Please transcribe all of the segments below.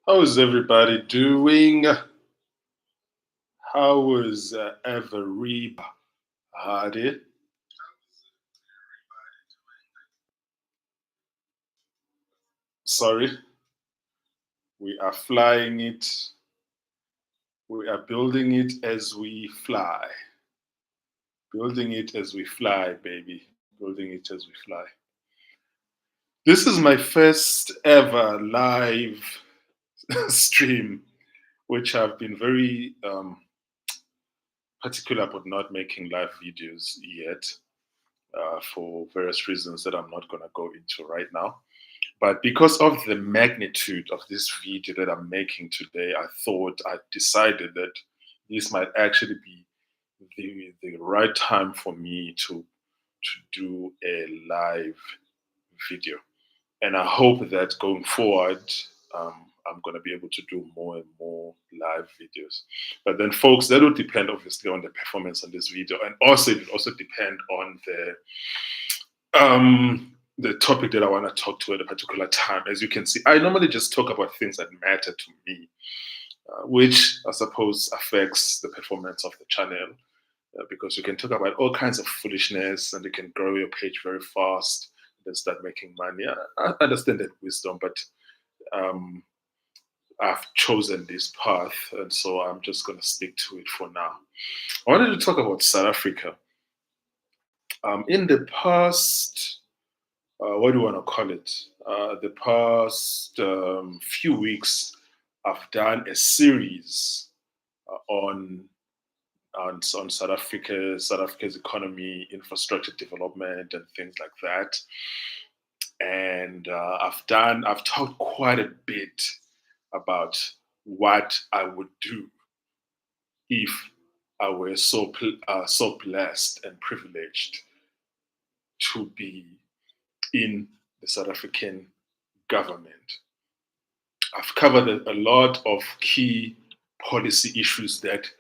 How is everybody doing? How is everybody? Sorry, we are flying it. We are building it as we fly. Building it as we fly, baby. Building it as we fly. This is my first ever live stream, which I've been very particular about not making live videos yet for various reasons that I'm not going to go into right now. But because of the magnitude of this video that I'm making today, I decided that this might actually be the right time for me to do a live video. And I hope that going forward, I'm going to be able to do more and more live videos. But then, folks, that will depend obviously on the performance on this video, and also it will also depend on the topic that I want to talk to at a particular time. As you can see, I normally just talk about things that matter to me, which I suppose affects the performance of the channel. Because you can talk about all kinds of foolishness and you can grow your page very fast and start making money. I understand that wisdom, but um, I've chosen this path, and so I'm just going to stick to it for now. I wanted to talk about South Africa. In the past, what do you want to call it? The past few weeks, I've done a series on South Africa's economy, infrastructure development, and things like that. And I've talked quite a bit about what I would do if I were so blessed and privileged to be in the South African government. I've covered a lot of key policy issues that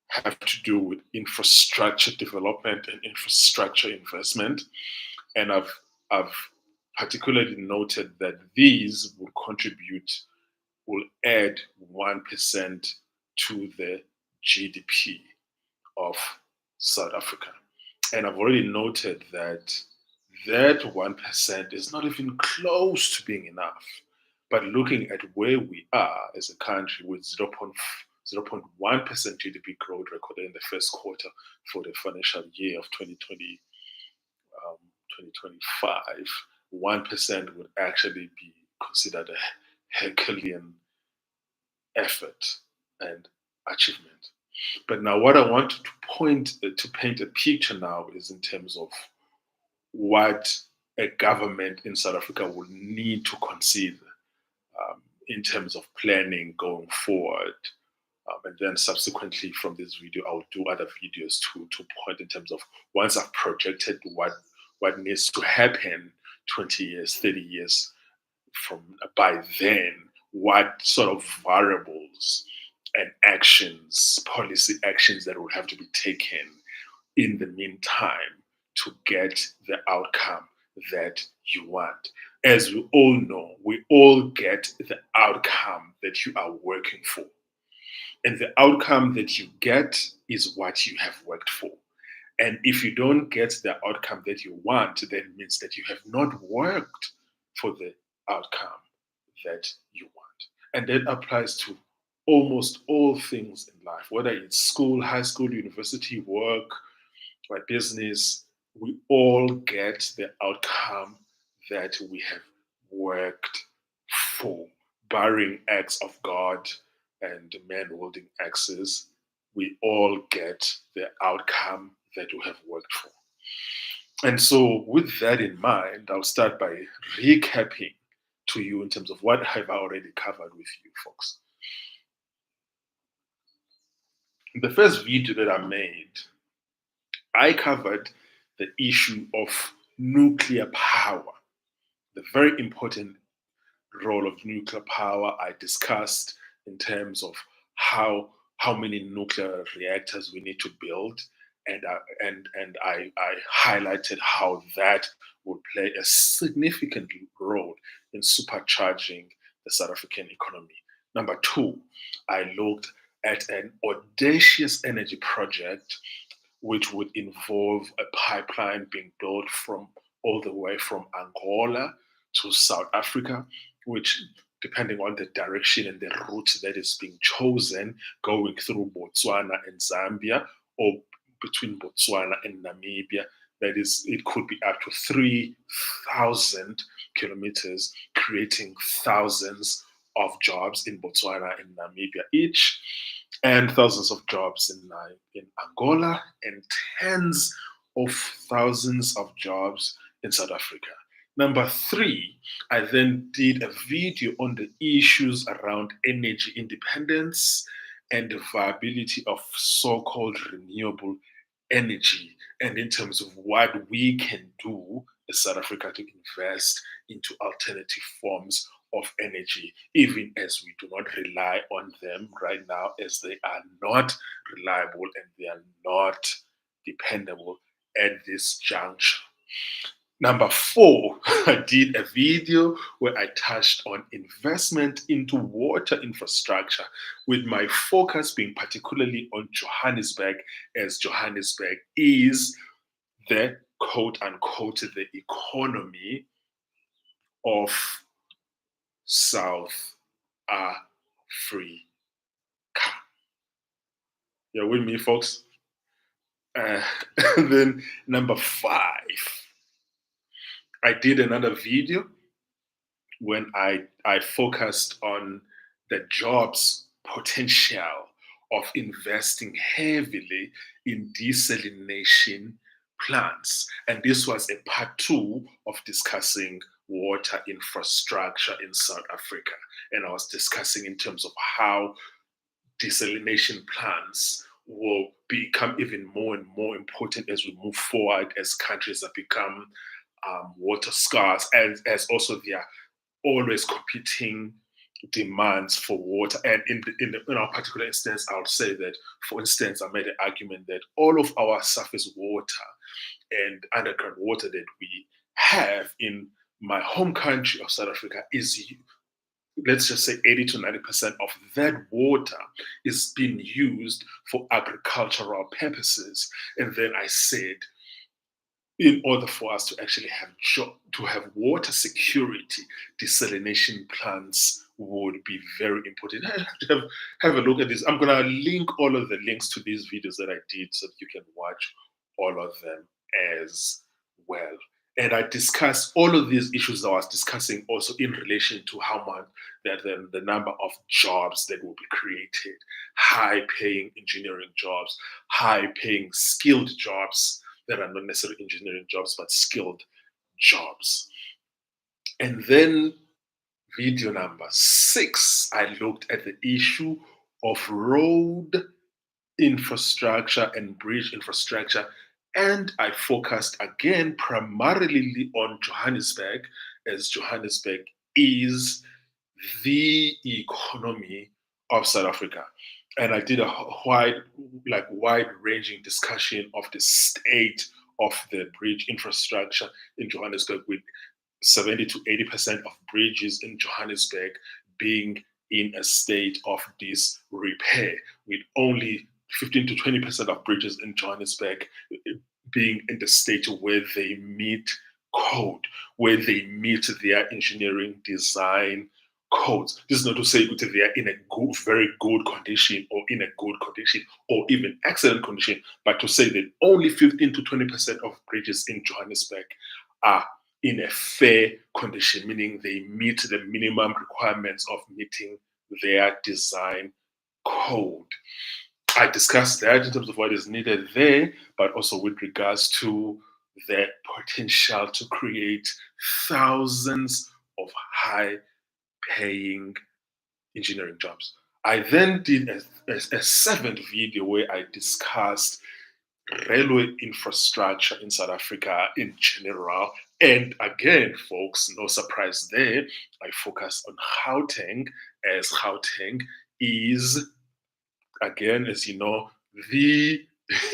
have to do with infrastructure development and infrastructure investment, and I've particularly noted that these will add 1% to the GDP of South Africa. And I've already noted that that 1% is not even close to being enough. But looking at where we are as a country with 0.1% GDP growth recorded in the first quarter for the financial year of 2025, 1% would actually be considered a Herculean effort and achievement. But now, what I want to paint a picture now is in terms of what a government in South Africa will need to consider in terms of planning going forward. And then subsequently from this video, I'll do other videos to point in terms of once I've projected what needs to happen 20 years, 30 years from by then, what sort of variables and actions, policy actions that will have to be taken in the meantime to get the outcome that you want. As we all know, we all get the outcome that you are working for. And the outcome that you get is what you have worked for. And if you don't get the outcome that you want, then it means that you have not worked for the outcome that you want. And that applies to almost all things in life, whether it's school, high school, university, work, my business, we all get the outcome that we have worked for, barring acts of God and men holding axes. We all get the outcome that we have worked for. And so, with that in mind, I'll start by recapping to you in terms of what have I already covered with you folks. In the first video that I made, I covered the issue of nuclear power, the very important role of nuclear power. I discussed in terms of how many nuclear reactors we need to build, and I highlighted how that would play a significant role in supercharging the South African economy. Number two, I looked at an audacious energy project which would involve a pipeline being built from all the way from Angola to South Africa, which, depending on the direction and the route that is being chosen, going through Botswana and Zambia, or between Botswana and Namibia, that is, it could be up to 3,000 kilometers, creating thousands of jobs in Botswana and Namibia each, and thousands of jobs in Angola, and tens of thousands of jobs in South Africa. Number three, I then did a video on the issues around energy independence and the viability of so called renewable energy, and in terms of what we can do as South Africa to invest into alternative forms of energy, even as we do not rely on them right now, as they are not reliable and they are not dependable at this juncture. Number four, I did a video where I touched on investment into water infrastructure, with my focus being particularly on Johannesburg, as Johannesburg is the quote unquote the economy of South Africa. You're with me, folks? Uh, then number five, I did another video when I focused on the jobs potential of investing heavily in desalination plants. And this was a part two of discussing water infrastructure in South Africa. And I was discussing in terms of how desalination plants will become even more and more important as we move forward, as countries have become water scarce, and as also there are always competing demands for water. And in our particular instance, I would say that, for instance, I made an argument that all of our surface water and underground water that we have in my home country of South Africa is, let's just say, 80 to 90% of that water is being used for agricultural purposes. And then I said, in order for us to actually have water security, desalination plants would be very important. Have a look at this. I'm gonna link all of the links to these videos that I did so that you can watch all of them as well. And I discussed all of these issues that I was discussing also in relation to how much the number of jobs that will be created, high paying engineering jobs, high paying skilled jobs that are not necessarily engineering jobs, but skilled jobs. And then video number six, I looked at the issue of road infrastructure and bridge infrastructure. And I focused again primarily on Johannesburg, as Johannesburg is the economy of South Africa. And I did a wide-ranging discussion of the state of the bridge infrastructure in Johannesburg, with 70 to 80% of bridges in Johannesburg being in a state of disrepair, with only 15 to 20% of bridges in Johannesburg being in the state where they meet code, where they meet their engineering design codes. This is not to say that they are in a good, very good condition, or in a good condition, or even excellent condition, but to say that only 15 to 20% of bridges in Johannesburg are in a fair condition, meaning they meet the minimum requirements of meeting their design code. I discussed that in terms of what is needed there, but also with regards to the potential to create thousands of high paying engineering jobs. I then did a seventh video where I discussed railway infrastructure in South Africa in general. And again, folks, no surprise there, I focused on Gauteng, as Gauteng is, again, as you know, the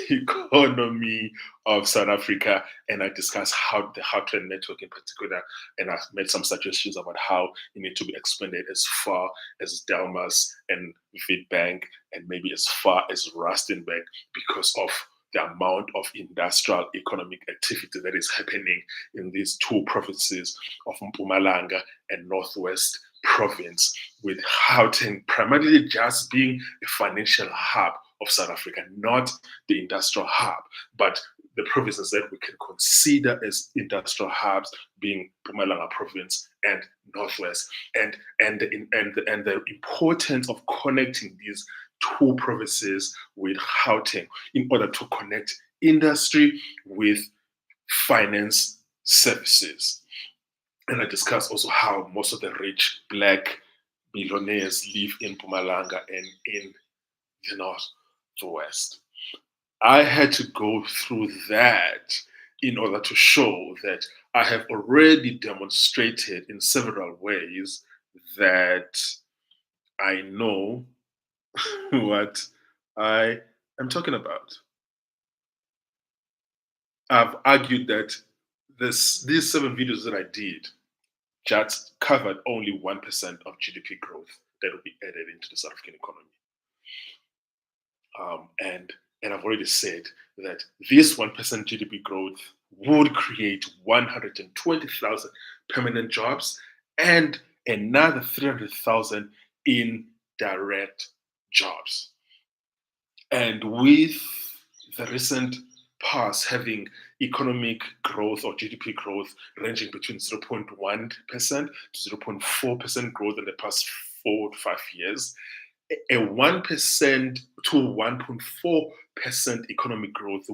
economy of South Africa, and I discussed how the Heartland Network in particular, and I made some suggestions about how it need to be expanded as far as Delmas and Witbank, and maybe as far as Rustenburg, because of the amount of industrial economic activity that is happening in these two provinces of Mpumalanga and Northwest Province, with Gauteng primarily just being a financial hub of South Africa, not the industrial hub, but the provinces that we can consider as industrial hubs being Mpumalanga Province and Northwest, and the importance of connecting these two provinces with Gauteng in order to connect industry with finance services. And I discussed also how most of the rich black billionaires live in Mpumalanga and in the Northwest. I had to go through that in order to show that I have already demonstrated in several ways that I know what I am talking about. I've argued that these 7 videos that I did just covered only 1% of GDP growth that will be added into the South African economy. And I've already said that this 1% GDP growth would create 120,000 permanent jobs and another 300,000 in direct jobs. And with the recent past having economic growth or GDP growth ranging between 0.1% to 0.4% growth in the past 4 to 5 years, a 1% to 1.4% economic growth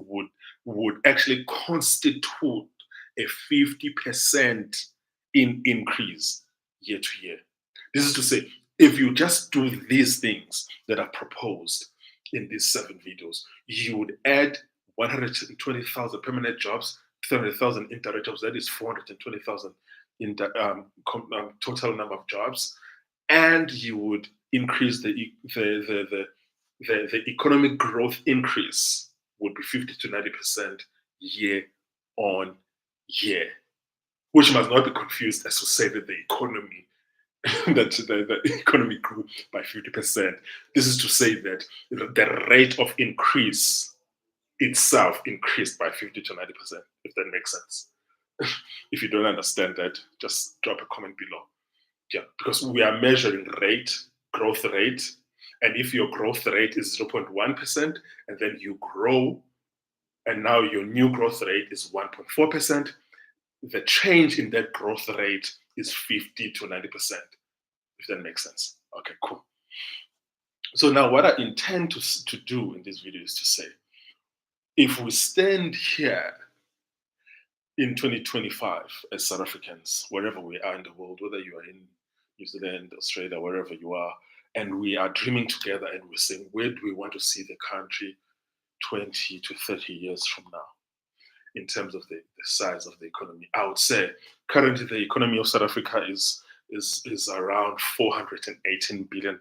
would actually constitute a 50% increase year to year. This is to say, if you just do these things that are proposed in these 7 videos, you would add 120,000 permanent jobs, 300,000 indirect jobs. That is 420,000 in the total number of jobs, and you would increase the economic growth increase would be 50 to 90% year on year, which must not be confused as to say that the economy that the economy grew by 50%. This is to say that the rate of increase itself increased by 50 to 90%, if that makes sense. If you don't understand that, just drop a comment below. Yeah, because we are measuring growth rate, and if your growth rate is 0.1% and then you grow, and now your new growth rate is 1.4%, the change in that growth rate is 50 to 90%, if that makes sense. Okay, cool. So now what I intend to do in this video is to say, if we stand here in 2025 as South Africans, wherever we are in the world, whether you are in New Zealand, Australia, wherever you are, and we are dreaming together and we're saying, where do we want to see the country 20 to 30 years from now in terms of the size of the economy? I would say currently the economy of South Africa is around $418 billion.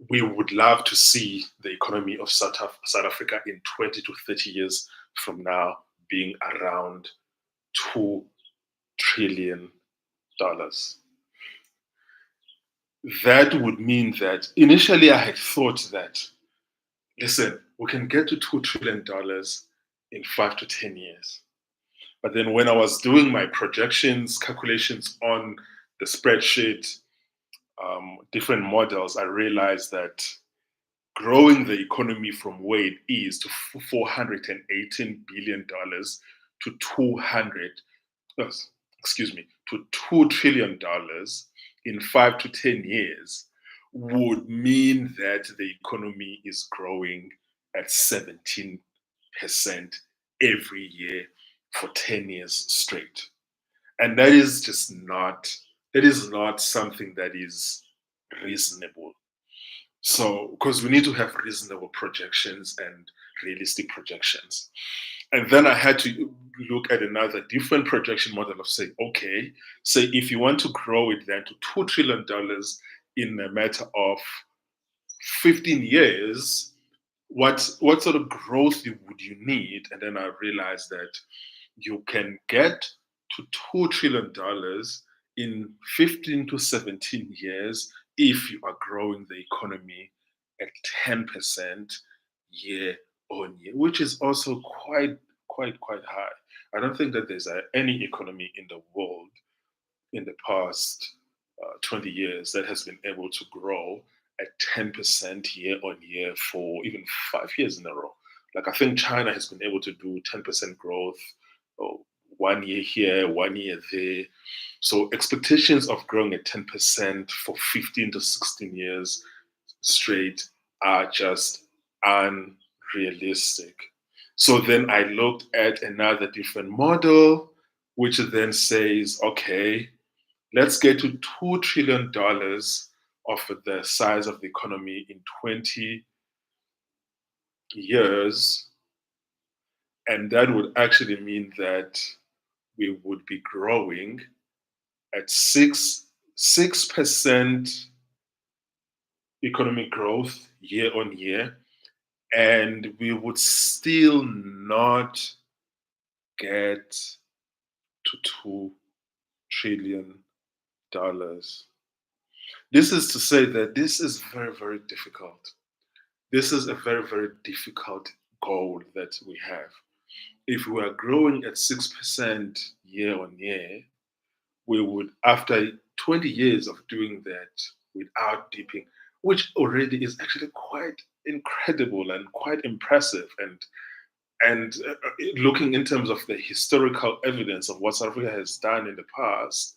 We would love to see the economy of South Africa in 20 to 30 years from now being around $2 trillion. That would mean that initially I had thought that, listen, we can get to $2 trillion in 5 to 10 years. But then when I was doing my projections, calculations on the spreadsheet, different models, I realized that growing the economy from where it is to $418 billion to $2 trillion in 5 to 10 years would mean that the economy is growing at 17% every year for 10 years straight. And that is just not something that is reasonable. So, because we need to have reasonable projections and realistic projections. And then I had to look at another different projection model of saying, okay, say if you want to grow it then to $2 trillion in a matter of 15 years, what sort of growth would you need? And then I realized that you can get to $2 trillion in 15 to 17 years if you are growing the economy at 10% year on year, which is also quite high. I don't think that there's any economy in the world in the past 20 years that has been able to grow at 10% year on year for even 5 years in a row. Like, I think China has been able to do 10% growth, oh, 1 year here, 1 year there. So expectations of growing at 10% for 15 to 16 years straight are just unrealistic. So then I looked at another different model, which then says, okay, let's get to $2 trillion of the size of the economy in 20 years. And that would actually mean that we would be growing at 6% economic growth year on year, and we would still not get to $2 trillion. This is to say that this is very, very difficult. This is a very, very difficult goal that we have. If we are growing at 6% year on year, we would, after 20 years of doing that without dipping, which already is actually quite incredible and quite impressive, and looking in terms of the historical evidence of what South Africa has done in the past,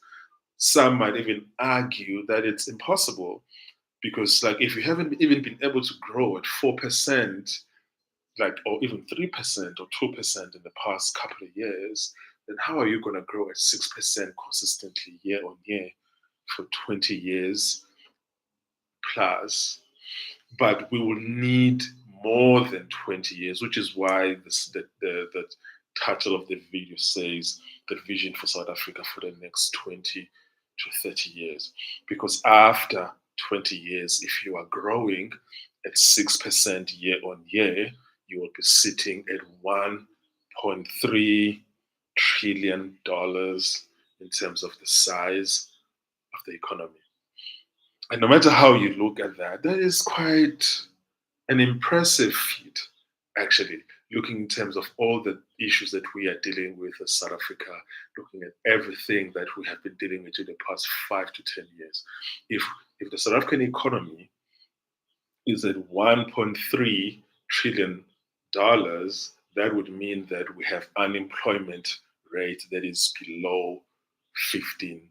some might even argue that it's impossible because, like, if you haven't even been able to grow at 4%, like, or even 3% or 2% in the past couple of years, then how are you going to grow at 6% consistently year on year for 20 years plus? But we will need more than 20 years, which is why the title of the video says the vision for South Africa for the next 20 to 30 years. Because after 20 years, if you are growing at 6% year on year, you will be sitting at $1.3 trillion in terms of the size of the economy. And no matter how you look at that, that is quite an impressive feat, actually, looking in terms of all the issues that we are dealing with as South Africa, looking at everything that we have been dealing with in the past 5 to 10 years. If the South African economy is at $1.3 trillion, that would mean that we have unemployment rate that is below 15%.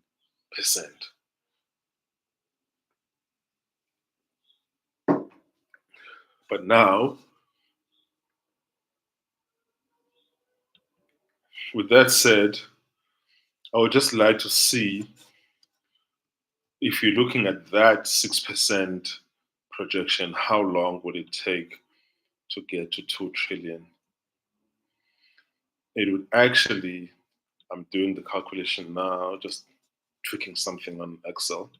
But now, with that said, I would just like to see if you're looking at that 6% projection, how long would it take to get to 2 trillion? It would actually, I'm doing the calculation now, just tweaking something on Excel.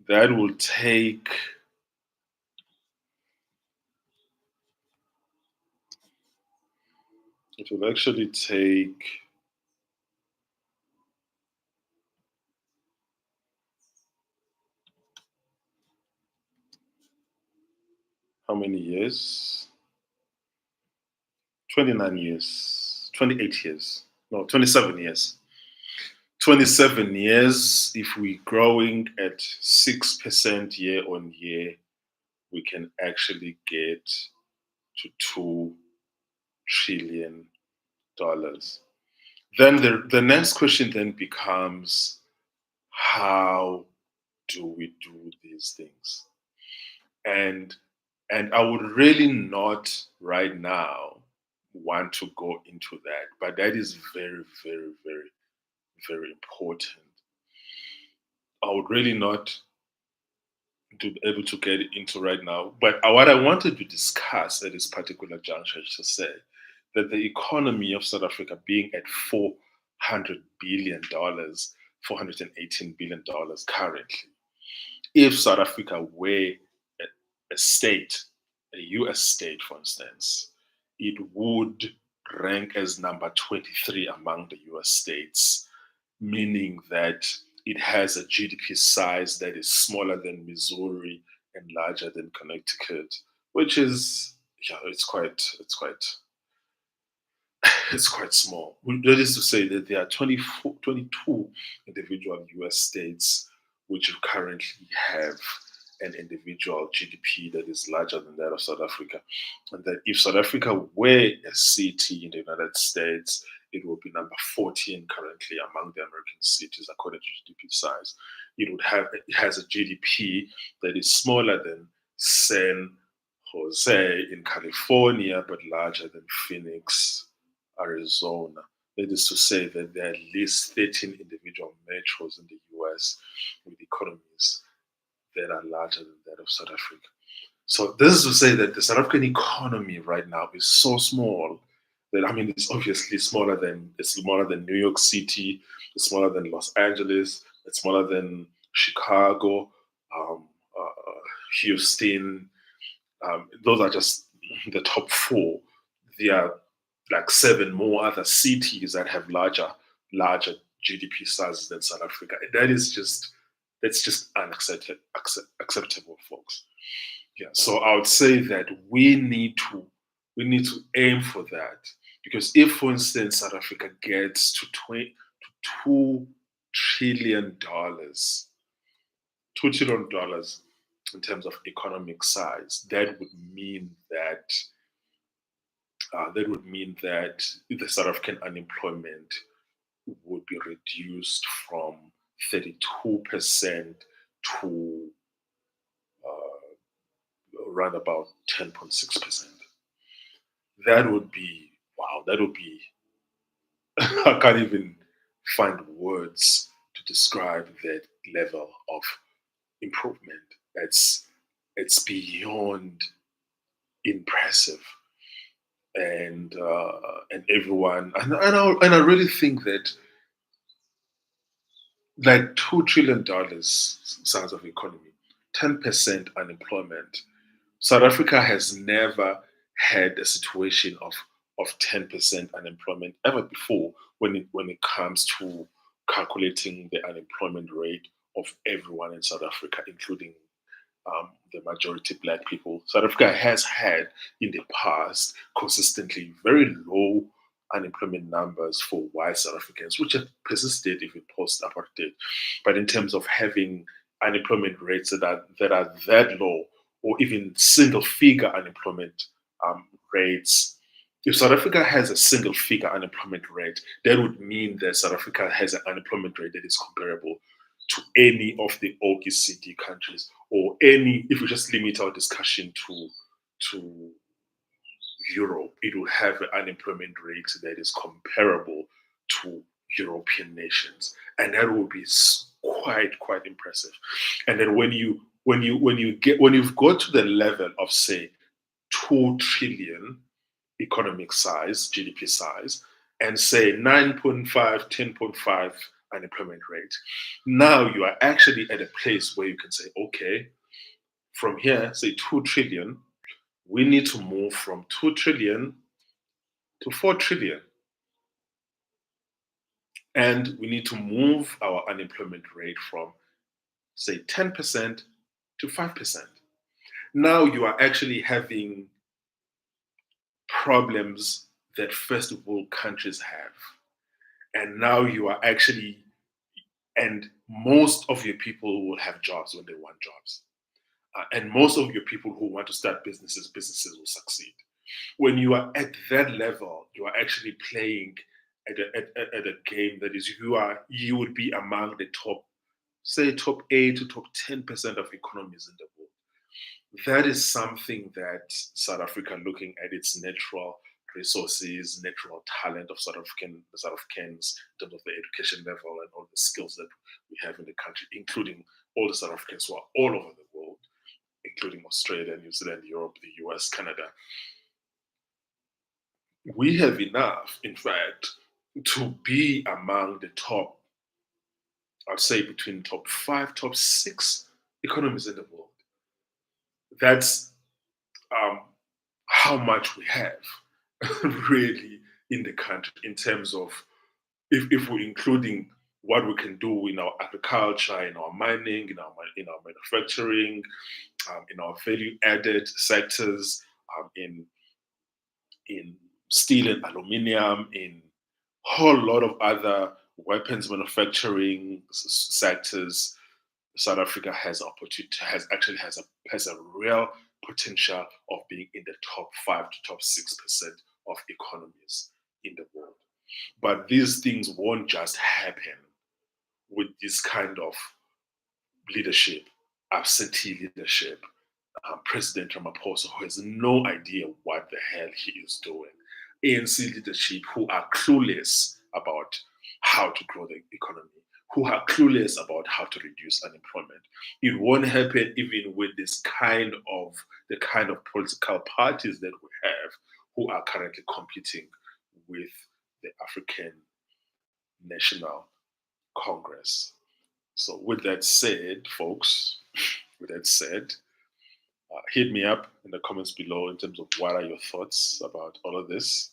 That will take it will actually take how many years? 29 years, 28 years, no, 27 years. 27 years, if we're growing at 6% year on year, we can actually get to $2 trillion. Then the next question then becomes, how do we do these things? And I would really not right now want to go into that, but that is very, very, very, very important. I would really not to be able to get into right now. But what I wanted to discuss at this particular juncture is to say that the economy of South Africa being at $400 billion, $418 billion currently, if South Africa were a state, a US state, for instance, it would rank as number 23 among the US states, meaning that it has a GDP size that is smaller than Missouri and larger than Connecticut, which is, yeah, it's quite small. That is to say that there are 22 individual US states which currently have an individual GDP that is larger than that of South Africa. And that if South Africa were a city in the United States, it would be number 14 currently among the American cities according to GDP size. It has a GDP that is smaller than San Jose in California, but larger than Phoenix, Arizona. That is to say that there are at least 13 individual metros in the US with economies that are larger than that of South Africa. So this is to say that the South African economy right now is so small that, I mean, it's smaller than New York City, it's smaller than Los Angeles, it's smaller than Chicago, um, Houston. Those are just the top four. There are like seven more other cities that have larger GDP sizes than South Africa. That's just acceptable, folks. Yeah. So I would say that we need to aim for that, because if, for instance, South Africa gets to $2 trillion, $2 trillion in terms of economic size, that would mean that the South African unemployment would be reduced from 32% to around about 10.6%. That would be, wow, that would be, I can't even find words to describe that level of improvement. It's beyond impressive. And everyone, and I really think that like $2 trillion size of economy, 10% unemployment. South Africa has never had a situation of 10% unemployment ever before when it comes to calculating the unemployment rate of everyone in South Africa, including the majority black people. South Africa has had in the past consistently very low unemployment numbers for white South Africans, which have persisted even post apartheid. But in terms of having unemployment rates that low, or even single figure unemployment rates, if South Africa has a single figure unemployment rate, that would mean that South Africa has an unemployment rate that is comparable to any of the OECD countries, or any, if we just limit our discussion to Europe, it will have an unemployment rate that is comparable to European nations, and that will be quite impressive. And then when you've got to the level of, say, 2 trillion economic size, GDP size, and say 9.5, 10.5 unemployment rate, now you are actually at a place where you can say, okay, from here, say 2 trillion, we need to move from 2 trillion to 4 trillion. And we need to move our unemployment rate from, say, 10% to 5%. Now you are actually having problems that first world countries have. And now you are actually, and most of your people will have jobs when they want jobs. And most of your people who want to start businesses will succeed. When you are at that level, you are actually playing at a game that is, you would be among the top, say, top 8 to top 10% of economies in the world. That is something that South Africa, looking at its natural resources, natural talent of South Africans in terms of the education level and all the skills that we have in the country, including all the South Africans who are all over the world, including Australia, New Zealand, Europe, the US, Canada. We have enough, in fact, to be among the top, I'd say between top 5, top 6 economies in the world. That's how much we have really in the country in terms of if we're including what we can do in our agriculture, in our mining, in our manufacturing, in our value added sectors, in steel and aluminium, in a whole lot of other weapons manufacturing sectors. South Africa has opportunity has a real potential of being in the top 5 to top 6% of economies in the world. But these things won't just happen with this kind of leadership, absentee leadership. President Ramaphosa, who has no idea what the hell he is doing, ANC leadership, who are clueless about how to grow the economy, who are clueless about how to reduce unemployment. It won't happen even with the kind of political parties that we have who are currently competing with the African National Congress. So, with that said, folks, with that said, hit me up in the comments below in terms of what are your thoughts about all of this.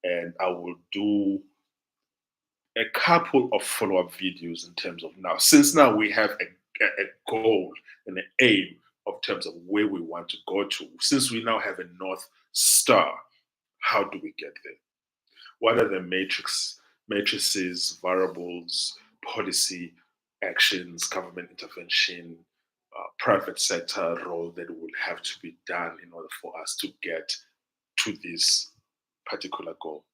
And I will do a couple of follow-up videos in terms of now, since now we have a goal and an aim of terms of where we want to go to, since we now have a North Star, how do we get there? What are the matrices, variables, policy, actions, government intervention, private sector role that will have to be done in order for us to get to this particular goal?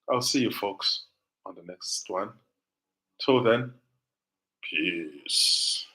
I'll see you folks on the next one. Till then, peace.